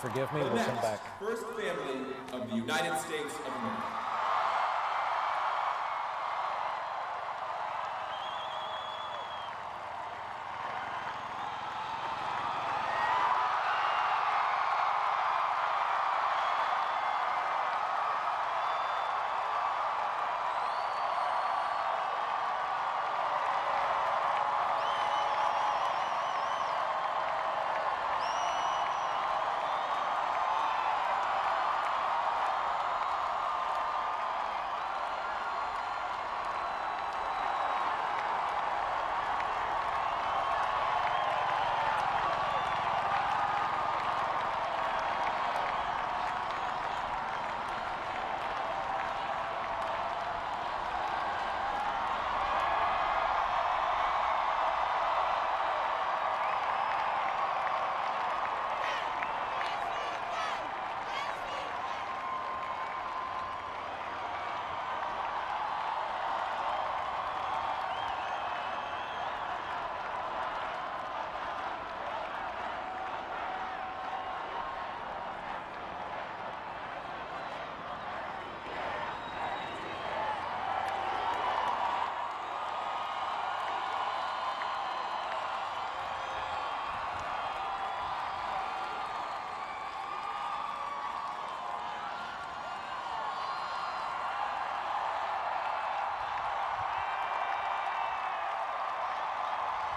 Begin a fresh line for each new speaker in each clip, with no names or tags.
Forgive me, we'll come back.
First family of the United States of America.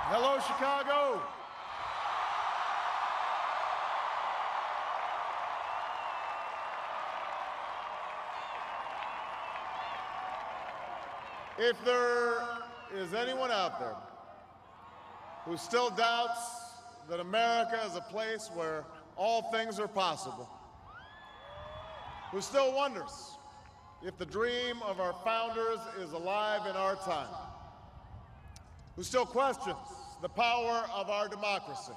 Hello, Chicago. If there is anyone out there who still doubts that America is a place where all things are possible, who still wonders if the dream of our founders is alive in our time, who still questions the power of our democracy,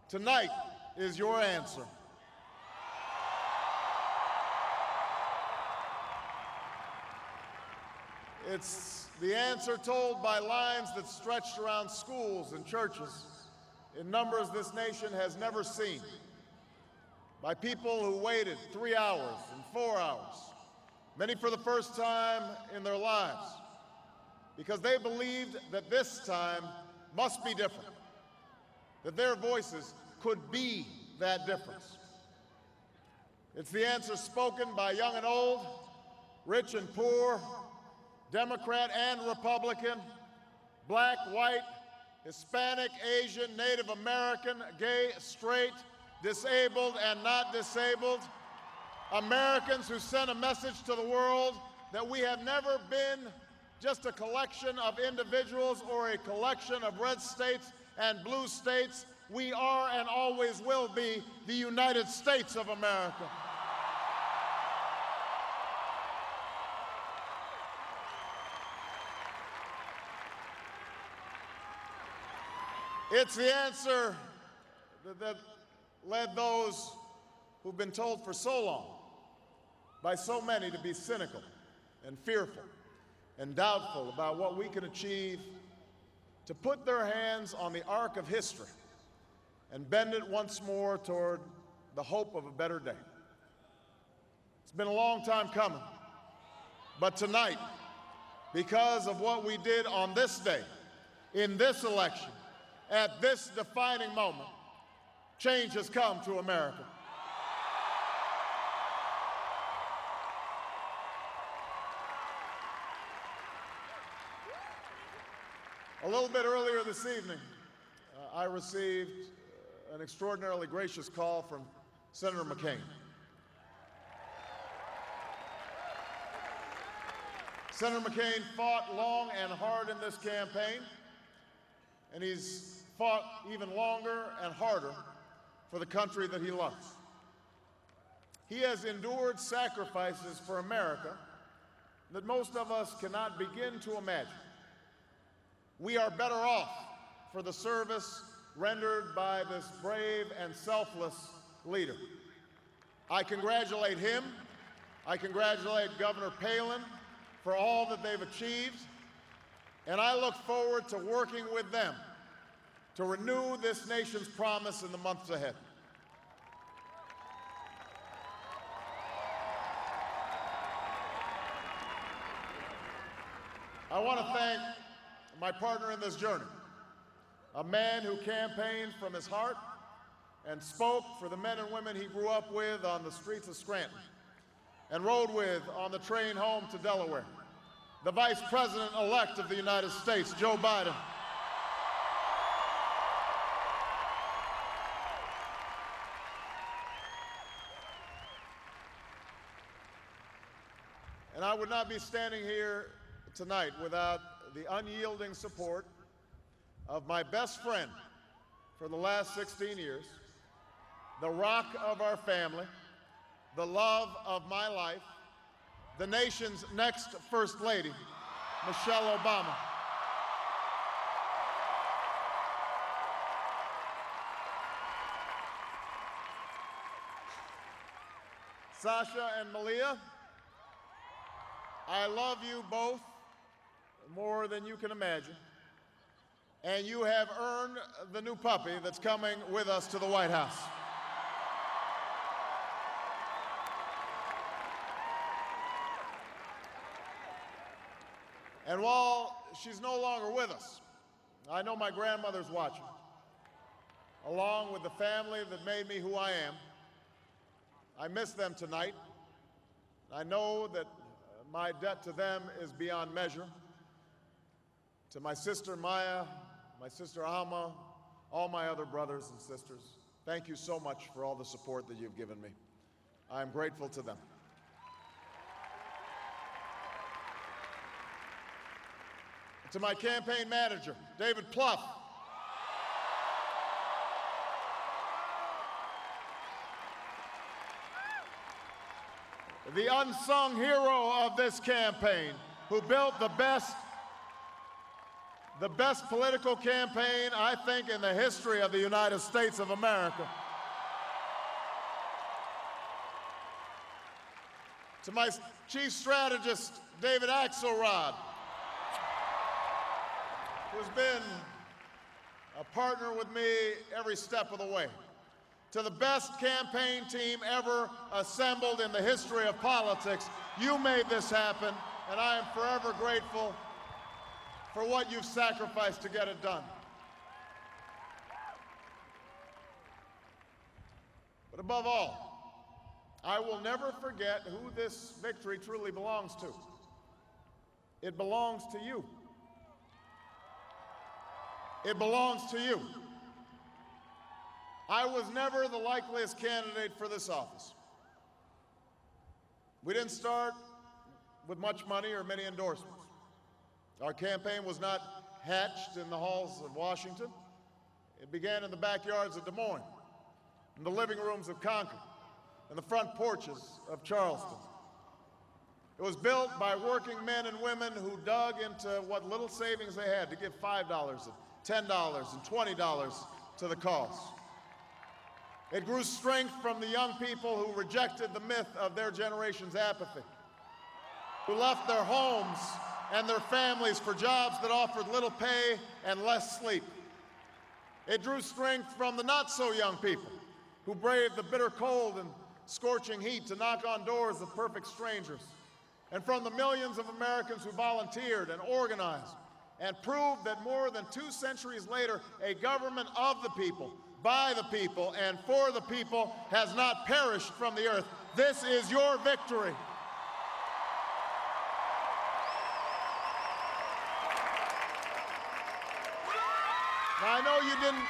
tonight is your answer. It's the answer told by lines that stretched around schools and churches in numbers this nation has never seen, by people who waited 3 hours and 4 hours, many for the first time in their lives, because they believed that this time must be different, that their voices could be that difference. It's the answer spoken by young and old, rich and poor, Democrat and Republican, black, white, Hispanic, Asian, Native American, gay, straight, disabled and not disabled, Americans who sent a message to the world that we have never been just a collection of individuals or a collection of red states and blue states. We are and always will be the United States of America. It's the answer that led those who've been told for so long by so many to be cynical and fearful and doubtful about what we can achieve, to put their hands on the arc of history and bend it once more toward the hope of a better day. It's been a long time coming, but tonight, because of what we did on this day, in this election, at this defining moment, change has come to America. A little bit earlier this evening, I received an extraordinarily gracious call from Senator McCain. Senator McCain fought long and hard in this campaign, and he's fought even longer and harder for the country that he loves. He has endured sacrifices for America that most of us cannot begin to imagine. We are better off for the service rendered by this brave and selfless leader. I congratulate him. I congratulate Governor Palin for all that they've achieved, and I look forward to working with them to renew this nation's promise in the months ahead. I want to thank my partner in this journey, a man who campaigned from his heart and spoke for the men and women he grew up with on the streets of Scranton and rode with on the train home to Delaware, the Vice President-elect of the United States, Joe Biden. And I would not be standing here tonight without the unyielding support of my best friend for the last 16 years, the rock of our family, the love of my life, the nation's next First Lady, Michelle Obama. Sasha and Malia, I love you both more than you can imagine, and you have earned the new puppy that's coming with us to the White House. And while she's no longer with us, I know my grandmother's watching, along with the family that made me who I am. I miss them tonight. I know that my debt to them is beyond measure. To my sister Maya, my sister Alma, all my other brothers and sisters, thank you so much for all the support that you've given me. I am grateful to them. To my campaign manager, David Plouffe, the unsung hero of this campaign, who built the best political campaign, I think, in the history of the United States of America. To my chief strategist, David Axelrod, who's been a partner with me every step of the way. To the best campaign team ever assembled in the history of politics, you made this happen, and I am forever grateful for what you've sacrificed to get it done. But above all, I will never forget who this victory truly belongs to. It belongs to you. It belongs to you. I was never the likeliest candidate for this office. We didn't start with much money or many endorsements. Our campaign was not hatched in the halls of Washington. It began in the backyards of Des Moines, in the living rooms of Concord, in the front porches of Charleston. It was built by working men and women who dug into what little savings they had to give $5 and $10 and $20 to the cause. It grew strength from the young people who rejected the myth of their generation's apathy, who left their homes and their families for jobs that offered little pay and less sleep. It drew strength from the not-so-young people who braved the bitter cold and scorching heat to knock on doors of perfect strangers, and from the millions of Americans who volunteered and organized and proved that more than 2 centuries later, a government of the people, by the people, and for the people has not perished from the earth. This is your victory. Now, I know you didn't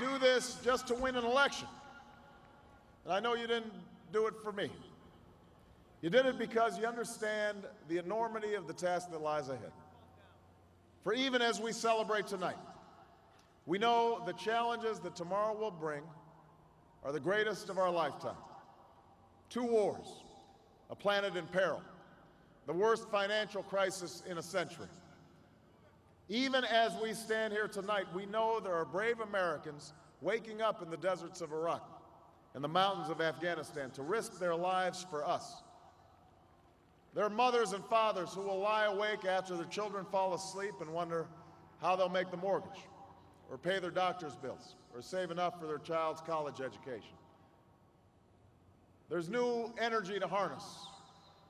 do this just to win an election, and I know you didn't do it for me. You did it because you understand the enormity of the task that lies ahead. For even as we celebrate tonight, we know the challenges that tomorrow will bring are the greatest of our lifetime. 2 wars, a planet in peril, the worst financial crisis in a century. Even as we stand here tonight, we know there are brave Americans waking up in the deserts of Iraq and the mountains of Afghanistan to risk their lives for us. There are mothers and fathers who will lie awake after their children fall asleep and wonder how they'll make the mortgage, or pay their doctor's bills, or save enough for their child's college education. There's new energy to harness,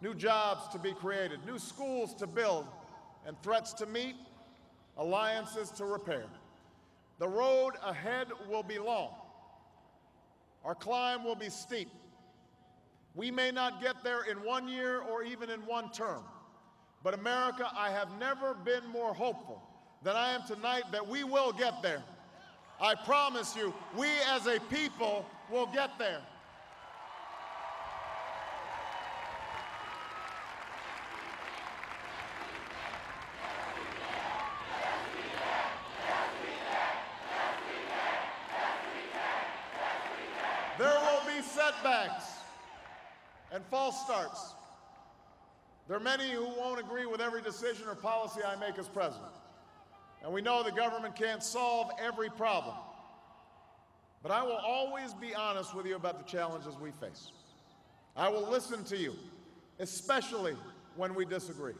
new jobs to be created, new schools to build, and threats to meet, alliances to repair. The road ahead will be long. Our climb will be steep. We may not get there in 1 year or even in one term. But America, I have never been more hopeful than I am tonight that we will get there. I promise you, we as a people will get there. There will be setbacks and false starts. There are many who won't agree with every decision or policy I make as president. And we know the government can't solve every problem. But I will always be honest with you about the challenges we face. I will listen to you, especially when we disagree.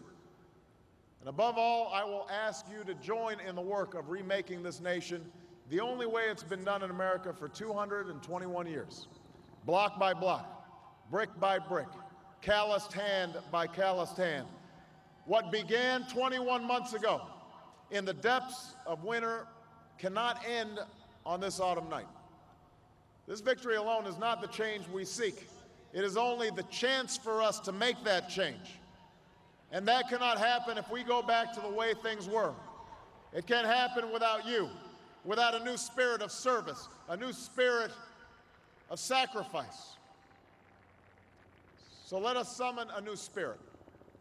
And above all, I will ask you to join in the work of remaking this nation the only way it's been done in America for 221 years. Block by block, brick by brick, calloused hand by calloused hand. What began 21 months ago in the depths of winter cannot end on this autumn night. This victory alone is not the change we seek. It is only the chance for us to make that change. And that cannot happen if we go back to the way things were. It can't happen without you, without a new spirit of service, a new spirit of sacrifice. So let us summon a new spirit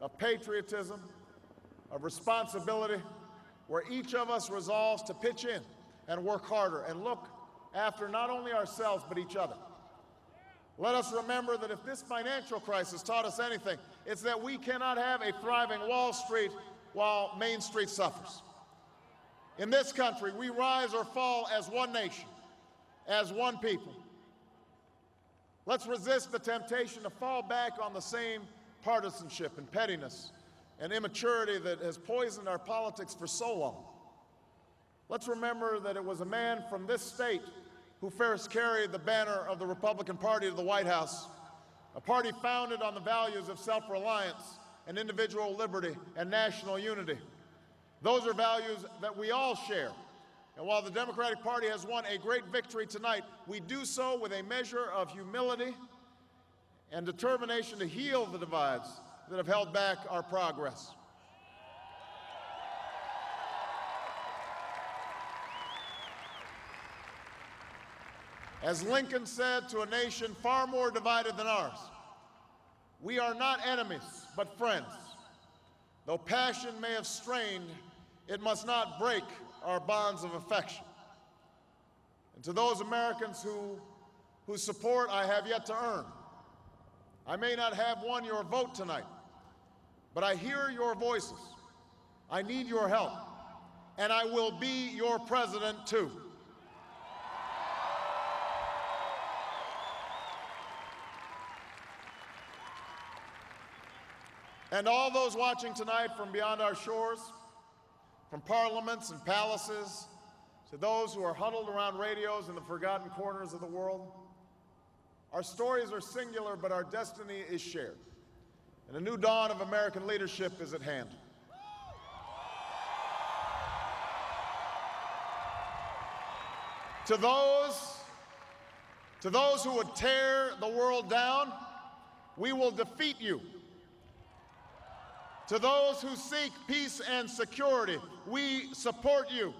of patriotism, of responsibility, where each of us resolves to pitch in and work harder and look after not only ourselves but each other. Let us remember that if this financial crisis taught us anything, it's that we cannot have a thriving Wall Street while Main Street suffers. In this country, we rise or fall as one nation, as one people. Let's resist the temptation to fall back on the same partisanship and pettiness and immaturity that has poisoned our politics for so long. Let's remember that it was a man from this state who first carried the banner of the Republican Party to the White House, a party founded on the values of self-reliance and individual liberty and national unity. Those are values that we all share. And while the Democratic Party has won a great victory tonight, we do so with a measure of humility and determination to heal the divides that have held back our progress. As Lincoln said to a nation far more divided than ours, we are not enemies, but friends. Though passion may have strained, it must not break our bonds of affection. And to those Americans whose support I have yet to earn, I may not have won your vote tonight, but I hear your voices. I need your help, and I will be your president too. And all those watching tonight from beyond our shores, from parliaments and palaces, to those who are huddled around radios in the forgotten corners of the world, our stories are singular, but our destiny is shared. And a new dawn of American leadership is at hand. To those who would tear the world down, we will defeat you. To those who seek peace and security, we support you.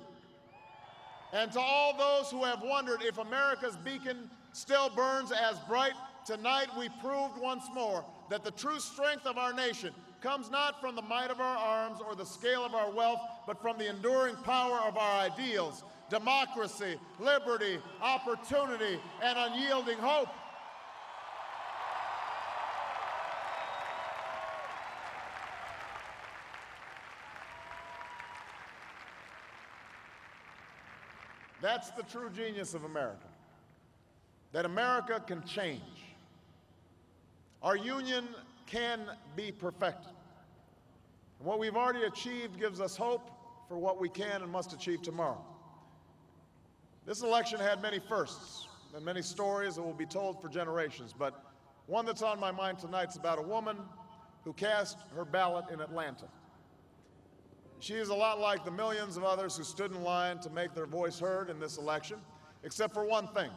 And to all those who have wondered if America's beacon still burns as bright, tonight we proved once more that the true strength of our nation comes not from the might of our arms or the scale of our wealth, but from the enduring power of our ideals: democracy, liberty, opportunity, and unyielding hope. That's the true genius of America, that America can change. Our union can be perfected. And what we've already achieved gives us hope for what we can and must achieve tomorrow. This election had many firsts and many stories that will be told for generations, but one that's on my mind tonight is about a woman who cast her ballot in Atlanta. She is a lot like the millions of others who stood in line to make their voice heard in this election, except for one thing.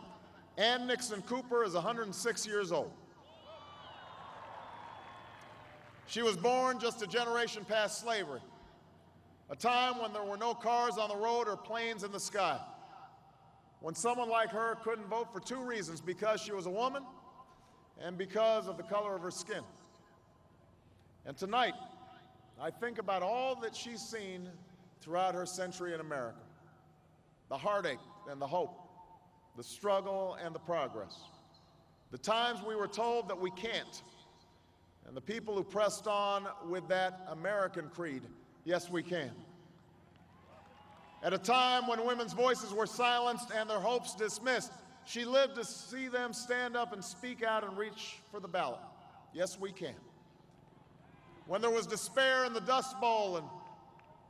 Ann Nixon Cooper is 106 years old. She was born just a generation past slavery, a time when there were no cars on the road or planes in the sky, when someone like her couldn't vote for two reasons: because she was a woman and because of the color of her skin. And tonight, I think about all that she's seen throughout her century in America: the heartache and the hope, the struggle and the progress, the times we were told that we can't, and the people who pressed on with that American creed: yes, we can. At a time when women's voices were silenced and their hopes dismissed, she lived to see them stand up and speak out and reach for the ballot: yes, we can. When there was despair in the Dust Bowl and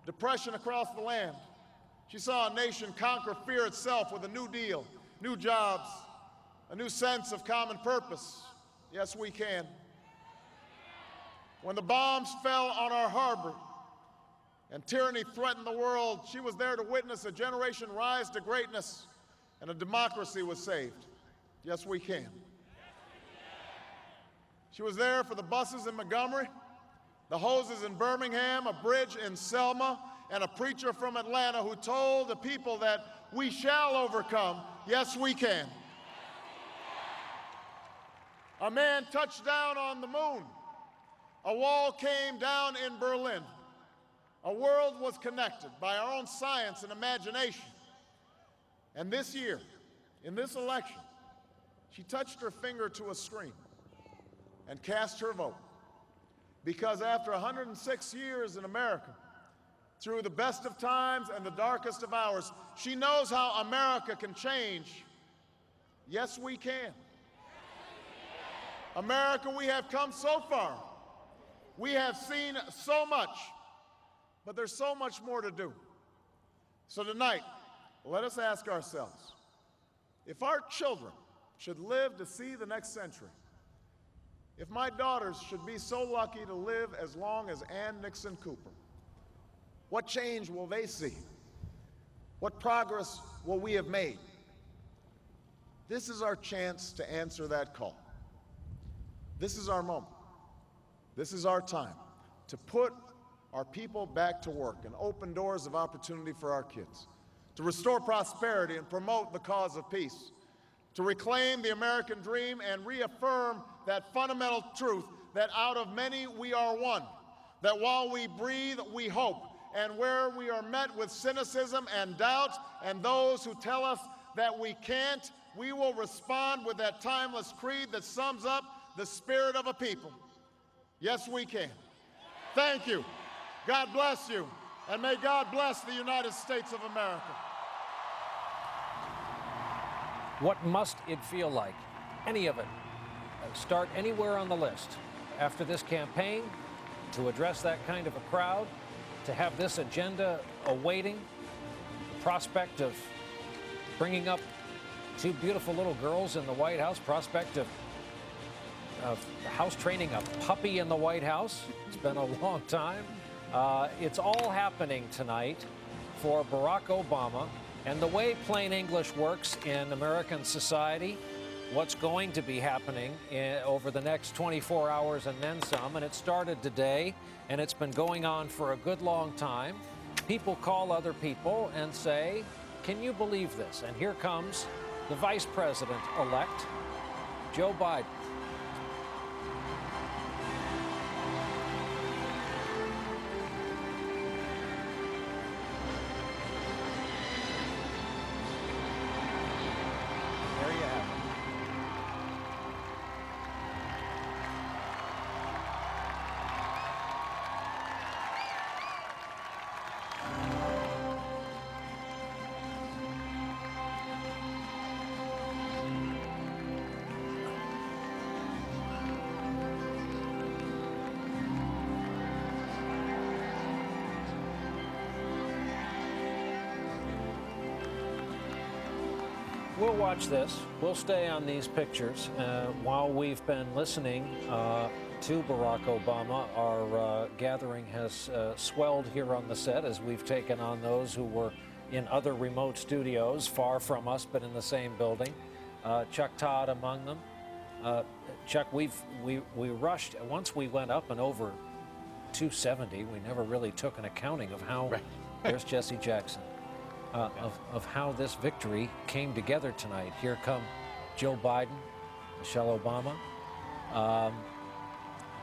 depression across the land, she saw a nation conquer fear itself with a New Deal, new jobs, a new sense of common purpose: yes, we can. When the bombs fell on our harbor and tyranny threatened the world, she was there to witness a generation rise to greatness and a democracy was saved: yes, we can. She was there for the buses in Montgomery, the hoses in Birmingham, a bridge in Selma, and a preacher from Atlanta who told the people that we shall overcome: yes, we can. A man touched down on the moon. A wall came down in Berlin. A world was connected by our own science and imagination. And this year, in this election, she touched her finger to a screen and cast her vote. Because after 106 years in America, through the best of times and the darkest of hours, she knows how America can change. Yes, we can. America, we have come so far. We have seen so much, but there's so much more to do. So tonight, let us ask ourselves, if our children should live to see the next century, if my daughters should be so lucky to live as long as Ann Nixon Cooper, what change will they see? What progress will we have made? This is our chance to answer that call. This is our moment. This is our time to put our people back to work and open doors of opportunity for our kids, to restore prosperity and promote the cause of peace, to reclaim the American dream and reaffirm that fundamental truth that out of many we are one, that while we breathe, we hope, and where we are met with cynicism and doubt and those who tell us that we can't, we will respond with that timeless creed that sums up the spirit of a people: yes, we can. Thank you. God bless you, and may God bless the United States of America.
What must it feel like? Any of it. Start anywhere on the list. After this campaign, to address that kind of a crowd, to have this agenda awaiting, the prospect of bringing up two beautiful little girls in the White House, prospect of house training a puppy in the White House. It's been a long time. It's all happening tonight for Barack Obama. And the way plain English works in American society, what's going to be happening over the next 24 hours and then some, and it started today, and it's been going on for a good long time. People call other people and say, can you believe this? And here comes the Vice President-elect, Joe Biden. we'll watch this. We'll stay on these pictures while we've been listening to Barack Obama. Our gathering has swelled here on the set as we've taken on those who were in other remote studios, far from us, but in the same building. Chuck Todd among them. Chuck, we rushed. Once we went up and over 270, we never really took an accounting of how, there's Jesse Jackson, of how this victory came together tonight. Here come Joe Biden, Michelle Obama,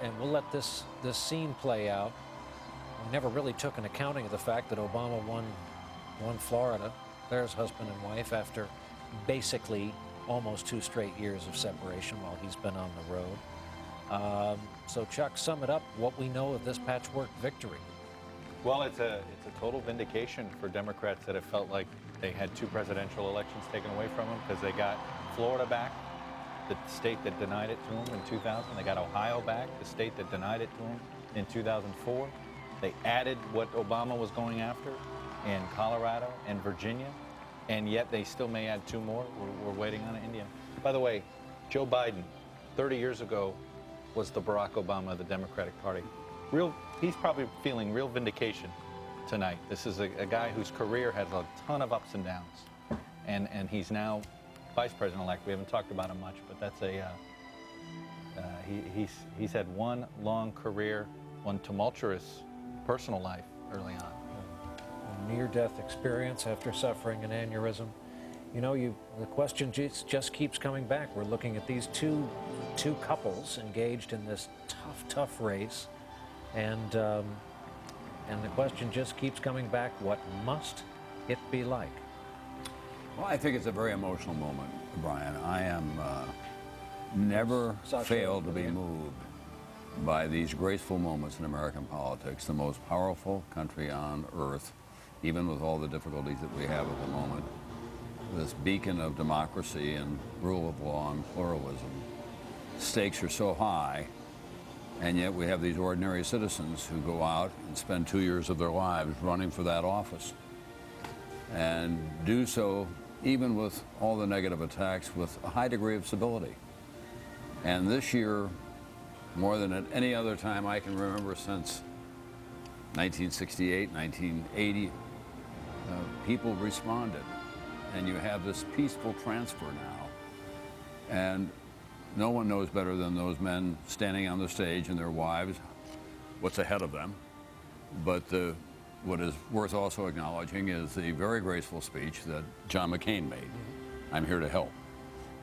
and we'll let this scene play out. We never really took an accounting of the fact that Obama won Florida, Claire's husband and wife, after basically almost 2 straight years of separation while he's been on the road. So Chuck, sum it up, what we know of this patchwork victory.
Well, it's a total vindication for Democrats that have felt like they had 2 presidential elections taken away from them, because they got Florida back, the state that denied it to them in 2000. They got Ohio back, the state that denied it to them in 2004. They added what Obama was going after in Colorado and Virginia, and yet they still may add 2 more. We're waiting on India. By the way, Joe Biden, 30 years ago, was the Barack Obama of the Democratic Party. He's probably feeling real vindication tonight. This is a guy whose career has a ton of ups and downs, and he's now Vice President-elect. We haven't talked about him much, but that's he's had one long career, one tumultuous personal life early on.
Near-death experience after suffering an aneurysm. You know, the question just keeps coming back. We're looking at these two couples engaged in this tough race, and the question just keeps coming back: what must it be like?
Well, I think it's a very emotional moment, Brian. I am never failed to be moved by these graceful moments in American politics, the most powerful country on earth, even with all the difficulties that we have at the moment. This beacon of democracy and rule of law and pluralism. Stakes are so high, and yet we have these ordinary citizens who go out and spend 2 years of their lives running for that office, and do so even with all the negative attacks with a high degree of civility. And this year, more than at any other time I can remember since 1968, 1980, people responded. And you have this peaceful transfer now. And no one knows better than those men standing on the stage and their wives what's ahead of them. But what is worth also acknowledging is the very graceful speech that John McCain made. I'm here to help.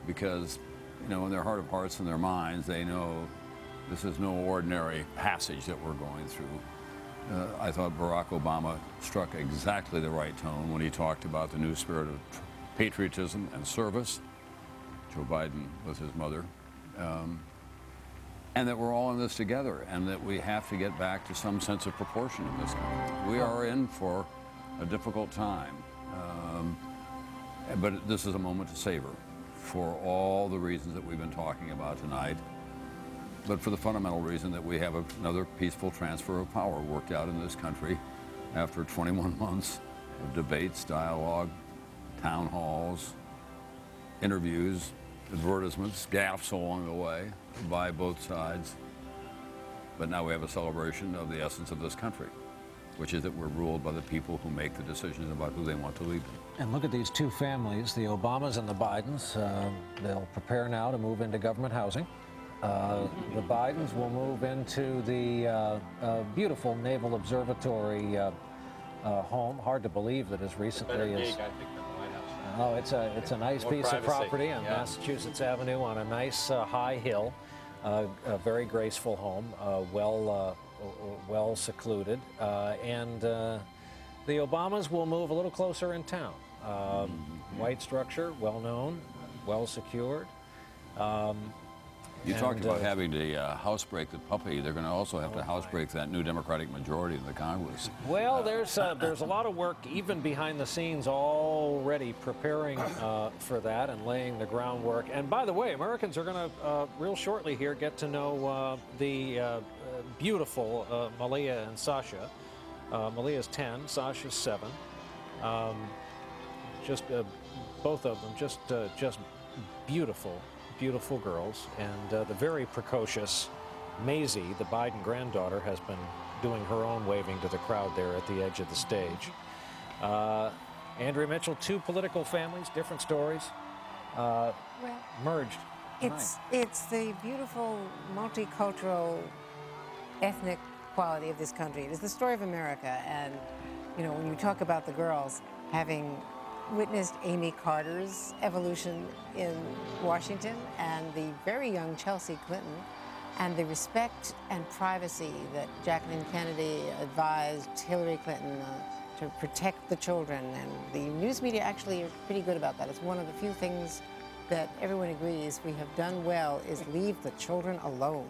Because, you know, in their heart of hearts and their minds, they know this is no ordinary passage that we're going through. I thought Barack Obama struck exactly the right tone when he talked about the new spirit of patriotism and service. Joe Biden with his mother. And that we're all in this together, and that we have to get back to some sense of proportion in this country. We are in for a difficult time, but this is a moment to savor for all the reasons that we've been talking about tonight, but for the fundamental reason that we have another peaceful transfer of power worked out in this country after 21 months of debates, dialogue, town halls, interviews, advertisements, gaffes along the way by both sides. But now we have a celebration of the essence of this country, which is that we're ruled by the people who make the decisions about who they want to lead them.
And look at these 2 families, the Obamas and the Bidens. They'll prepare now to move into government housing. The Bidens will move into the beautiful Naval Observatory home. Hard to believe that as recently as... Oh, it's a nice piece of property on Massachusetts Avenue on a nice high hill, a very graceful home, well secluded, and the Obamas will move a little closer in town. White structure, well known, well secured.
You talked about having to housebreak the puppy. They're going to also have to housebreak that new Democratic majority in the Congress.
Well, there's a lot of work even behind the scenes already preparing for that and laying the groundwork. And by the way, Americans are going to real shortly here get to know the beautiful Malia and Sasha. Malia's 10, Sasha's 7. Just both of them just beautiful, beautiful girls. And the very precocious Maisie, the Biden granddaughter, has been doing her own waving to the crowd there at the edge of the stage. Andrea Mitchell, two political families, different stories, merged.
It's the beautiful multicultural ethnic quality of this country. It is the story of America. And, you know, when you talk about the girls, having witnessed Amy Carter's evolution in Washington and the very young Chelsea Clinton, and the respect and privacy that Jacqueline Kennedy advised Hillary Clinton to protect the children. And the news media actually are pretty good about that. It's one of the few things that everyone agrees we have done well is leave the children alone.